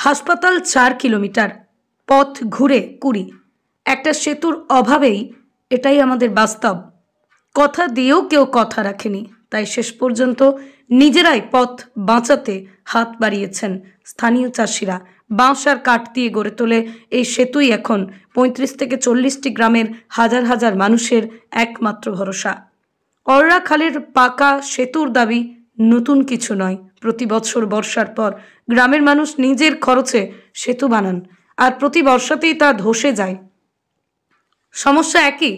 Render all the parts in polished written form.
হাসপাতাল 4 কিলোমিটার, পথ ঘুরে 20। একটা সেতুর অভাবেই এটাই আমাদের বাস্তব। কথা দিয়েও কেউ কথা রাখেনি, তাই শেষ পর্যন্ত নিজেরাই পথ বাঁচাতে হাত বাড়িয়েছেন স্থানীয় চাষিরা। বাঁশ আর কাঠ দিয়ে গড়ে তোলে এই সেতুই এখন 35 থেকে 40টি গ্রামের হাজার হাজার মানুষের একমাত্র ভরসা। অররা খালের পাকা সেতুর দাবি নতুন কিছু নয়। প্রতি বছর বর্ষার পর গ্রামের মানুষ নিজের খরচে সেতু বানান, আর প্রতি বর্ষাতেই তা ধসে যায়। সমস্যা একই,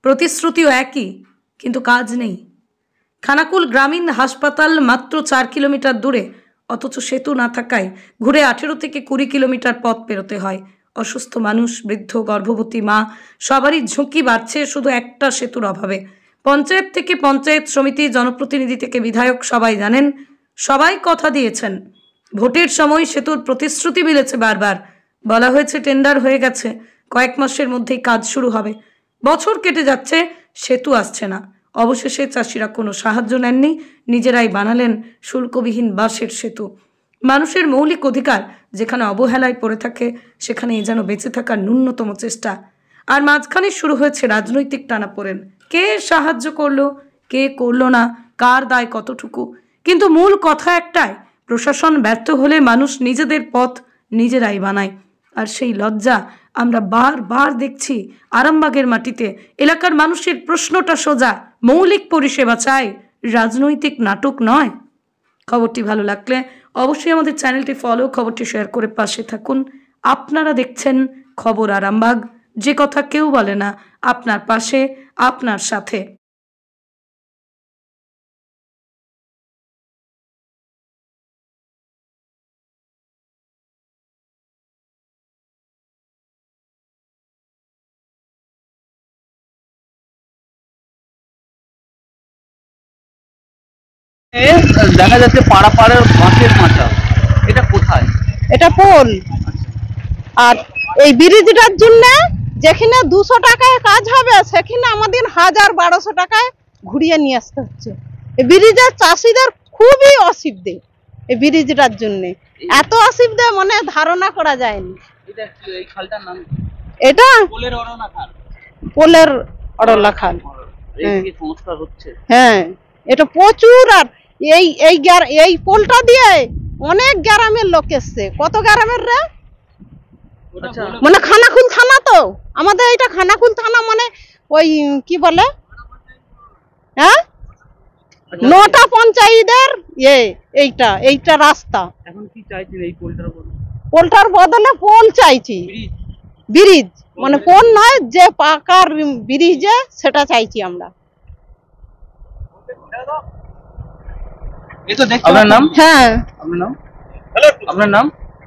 প্রতিশ্রুতিও একই, কিন্তু কাজ নেই। খানাকুল গ্রামীণ হাসপাতাল মাত্র 4 কিলোমিটার দূরে, অথচ সেতু না থাকায় ঘুরে 18 থেকে 20 কিলোমিটার পথ পেরোতে হয়। অসুস্থ মানুষ, বৃদ্ধ, গর্ভবতী মা সবারই ঝুঁকি বাড়ছে শুধু একটা সেতুর অভাবে। পঞ্চায়েত থেকে পঞ্চায়েত সমিতি, জনপ্রতিনিধি থেকে বিধায়ক সবাই জানেন, সবাই কথা দিয়েছেন। ভোটের সময় সেতুর প্রতিশ্রুতি মিলেছে বারবার, বলা হয়েছে টেন্ডার হয়ে গেছে, কয়েক মাসের মধ্যেই কাজ শুরু হবে। বছর কেটে যাচ্ছে, সেতু আসছে না। অবশেষে চাষিরা কোনো সাহায্য নেননি, নিজেরাই বানালেন শুল্কবিহীন বাঁশের সেতু। মানুষের মৌলিক অধিকার যেখানে অবহেলায় পড়ে থাকে, সেখানে এ যেন বেঁচে থাকার ন্যূনতম চেষ্টা। আর মাঝখানে শুরু হয়েছে রাজনৈতিক টানাপোড়েন। কে সাহায্য করলো, কে করলো না, কার দায় কতটুকু। কিন্তু মূল কথা একটাই, প্রশাসন ব্যর্থ হলে মানুষ নিজেদের পথ নিজেরাই বানায়। আর সেই লজ্জা আমরা বারবার দেখছি আরামবাগের মাটিতে। এলাকার মানুষের প্রশ্নটা সোজা, মৌলিক পরিষেবা চাই, রাজনৈতিক নাটক নয়। খবরটি ভালো লাগলে অবশ্যই আমাদের চ্যানেলটি ফলো, খবরটি শেয়ার করে পাশে থাকুন। আপনারা দেখছেন খবর আরামবাগ, যে কথা কেউ বলে না, আপনার পাশে, আপনার সাথে। দেখা যাচ্ছে পাড়া পাড়ার বাঁশের মাচা, এটা কোথায়? এটা পোল। আর এই ব্রিজটার জন্য যেখানে 200 টাকায় কাজ হবে, সেখানে আমাদের 1000-1200 টাকায় ঘুরিয়ে নিয়ে আসতে হচ্ছে। এই ব্রিজের চাষিদের খুবই অসুবিধে। এই ব্রিজটার জন্য এত অসুবিধা মানে ধারণা করা যায়নি। এটা কি, এই খালটার নাম? এটা পোলের অরনা খাল। পোলের অরলা খাল। এই কি সংস্কার হচ্ছে? হ্যাঁ, এটা প্রচুর। আর এই পোলটা দিয়ে অনেক গ্রামের লোক এসছে। কত গ্রামের রে? মানে খানাকুল থানা, তো আমাদের এটা খানাকুল থানা, মানে ওই কি বলে, হ্যাঁ, 9টা পঞ্চায়েতের এইটা রাস্তা। এখন কি চাইছেন এই পোলটার বদলে? পোলটার বদলে পোল চাইছি, ব্রিজ, মানে পোল নয়, যে পাকার ব্রিজে সেটা চাইছি আমরা। আপনার নাম? হ্যাঁ, আপনার নাম? আপনার নাম?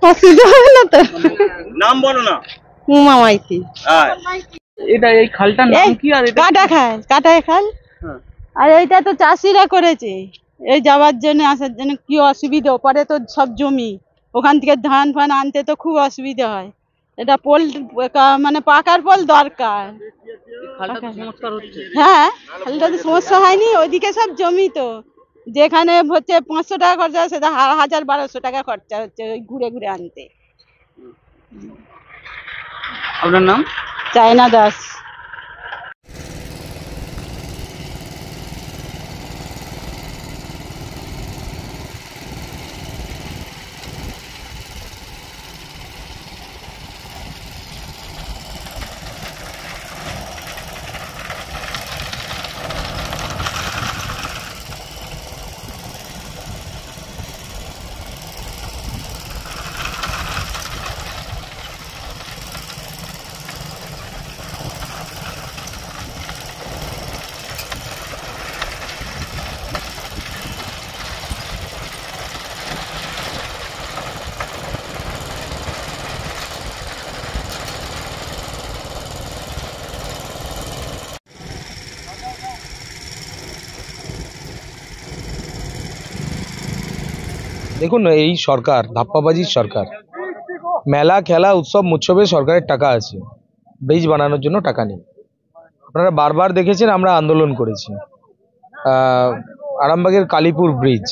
অসুবিধা হবে না তো? নাম বলো না। উমা মাইতি। এটা এই খালটার নাম কি? আর এটা কাটায় খাল। হ্যাঁ। আর এইটা তো চাষিরা করেছে, এই যাওয়ার জন্য আসার জন্য কি অসুবিধা। ওপারে তো সব জমি, ওখান থেকে ধান ফান আনতে তো খুব অসুবিধা হয়। এটা পোল মানে পাকার পোল দরকার। খালটা সংস্কার হচ্ছে? হ্যাঁ, খালটা তো সমস্যা হয়নি। ওইদিকে সব জমি, তো যেখানে হচ্ছে 500 টাকা খরচা, সেটা 1000-1200 টাকা খরচা হচ্ছে ওই ঘুরে ঘুরে আনতে। আপনার নাম? চায়না দাস। দেখুন, এই সরকার ধাপ্পাবাজির সরকার। মেলা, খেলা, উৎসব উৎসবে সরকারের টাকা আছে, ব্রিজ বানানোর জন্য টাকা নেই। আপনারা বারবার দেখেছেন, আমরা আন্দোলন করেছি। আরামবাগের কালীপুর ব্রিজ,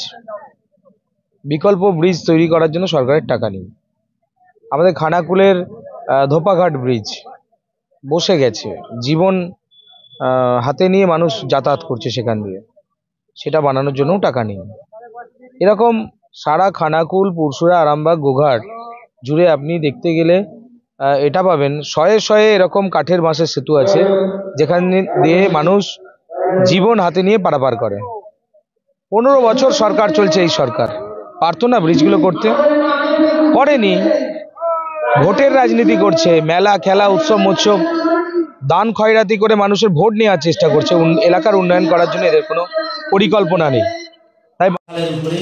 বিকল্প ব্রিজ তৈরি করার জন্য সরকারের টাকা নেই। আমাদের খানাকুলের ধোপাঘাট ব্রিজ বসে গেছে, জীবন হাতে নিয়ে মানুষ যাতায়াত করছে সেখান দিয়ে, সেটা বানানোর জন্যও টাকা নেই। এরকম সারা খানাকুল, পুরসুরা, আরামবাগ, গোঘাট জুড়ে আপনি দেখতে গেলে এটা পাবেন শয়ে শয়ে এরকম কাঠের বাঁশের সেতু আছে যেখানে দিয়ে মানুষ জীবন হাতে নিয়ে পারাপার করে। 15 বছর সরকার চলছে, এই সরকার পারতো না ব্রিজগুলো করতে? করেনি। ভোটের রাজনীতি করছে, মেলা খেলা উৎসব মৎসব দান খয়রাতি করে মানুষের ভোট নেওয়ার চেষ্টা করছে। এলাকার উন্নয়ন করার জন্য এদের কোনো পরিকল্পনা নেই। তাই উপরে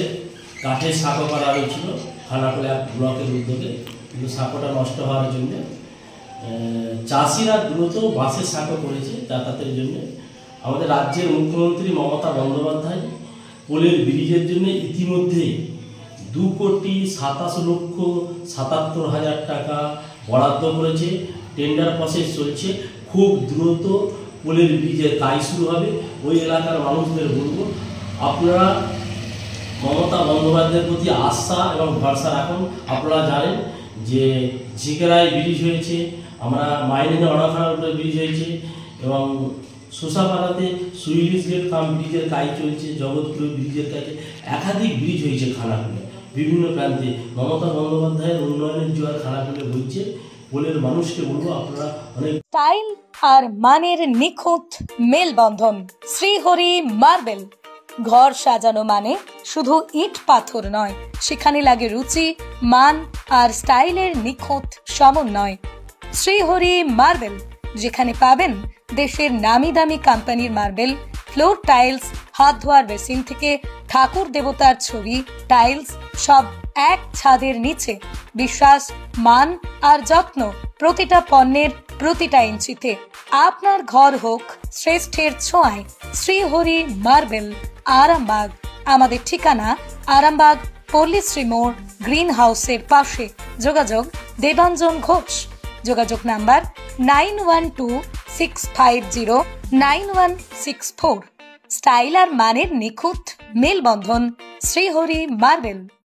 কাঠের সাঁকো করা হয়েছিল খানাকুলে ব্লকের উদ্যোগে, কিন্তু সাঁকোটা নষ্ট হওয়ার জন্য চাষিরা দ্রুত বাঁশের সাঁকো করেছে যাতায়াতের জন্য। আমাদের রাজ্যের মুখ্যমন্ত্রী মমতা বন্দ্যোপাধ্যায় পোলের ব্রিজের জন্য ইতিমধ্যে 2,27,77,000 টাকা বরাদ্দ করেছে। টেন্ডার প্রসেস চলছে, খুব দ্রুত পোলের ব্রিজের কাজ শুরু হবে। ওই এলাকার মানুষদের বলবো, আপনারা মমতা বন্দ্যোপাধ্যায়ের প্রতি আস্থা এবং ভরসা রাখুন। আপনারা জানেন যে ঝিকেরায় ব্রিজ হয়েছে, আমরা মাইনে অনাখানার উপরে ব্রিজ হয়েছে, এবং শোষাপাড়াতে সুইলিশ গেট কাম ব্রিজের কাজ চলছে, জগৎপুর ব্রিজের কাছে একাধিক ব্রিজ হয়েছে খানাকুলে বিভিন্ন প্রান্তে। মমতা বন্দ্যোপাধ্যায়ের উন্নয়নের জোয়ার খানাকুলে বইছে। পোলের মানুষকে বলবো, আপনারা অনেক স্টাইল আর মানের নিখুঁত মেলবন্ধন। শ্রীহরি মার্বেল। ঘর সাজানো মানে শুধু ইট পাথর নয়, সেখানে লাগে রুচি, মান আর স্টাইলের নিখুঁত সমন্বয়। শ্রীহরি মার্বেল, যেখানে পাবেন দেশের নামি দামি কোম্পানির মার্বেল, ফ্লোর টাইলস, হাত ধোয়ার বেসিন থেকে ঠাকুর দেবতার ছবি, টাইলস সব এক ছাদের নিচে। বিশ্বাস, মান আর যত্ন প্রতিটা পণ্যের প্রতিটা ইঞ্চিতে। আপনার ঘর হোক শ্রেষ্ঠের ছোঁয়ায়। শ্রীহরি মার্বেল, আরামবাগ। আমাদের ঠিকানা আরামবাগ পল্লীশ্রী মোড়, গ্রিন হাউসের পাশে। যোগাযোগ দেবাঞ্জন ঘোষ। যোগাযোগ নাম্বার 9126509164। স্টাইল আর মানের নিখুঁত মেলবন্ধন। শ্রীহরি মার্বেল।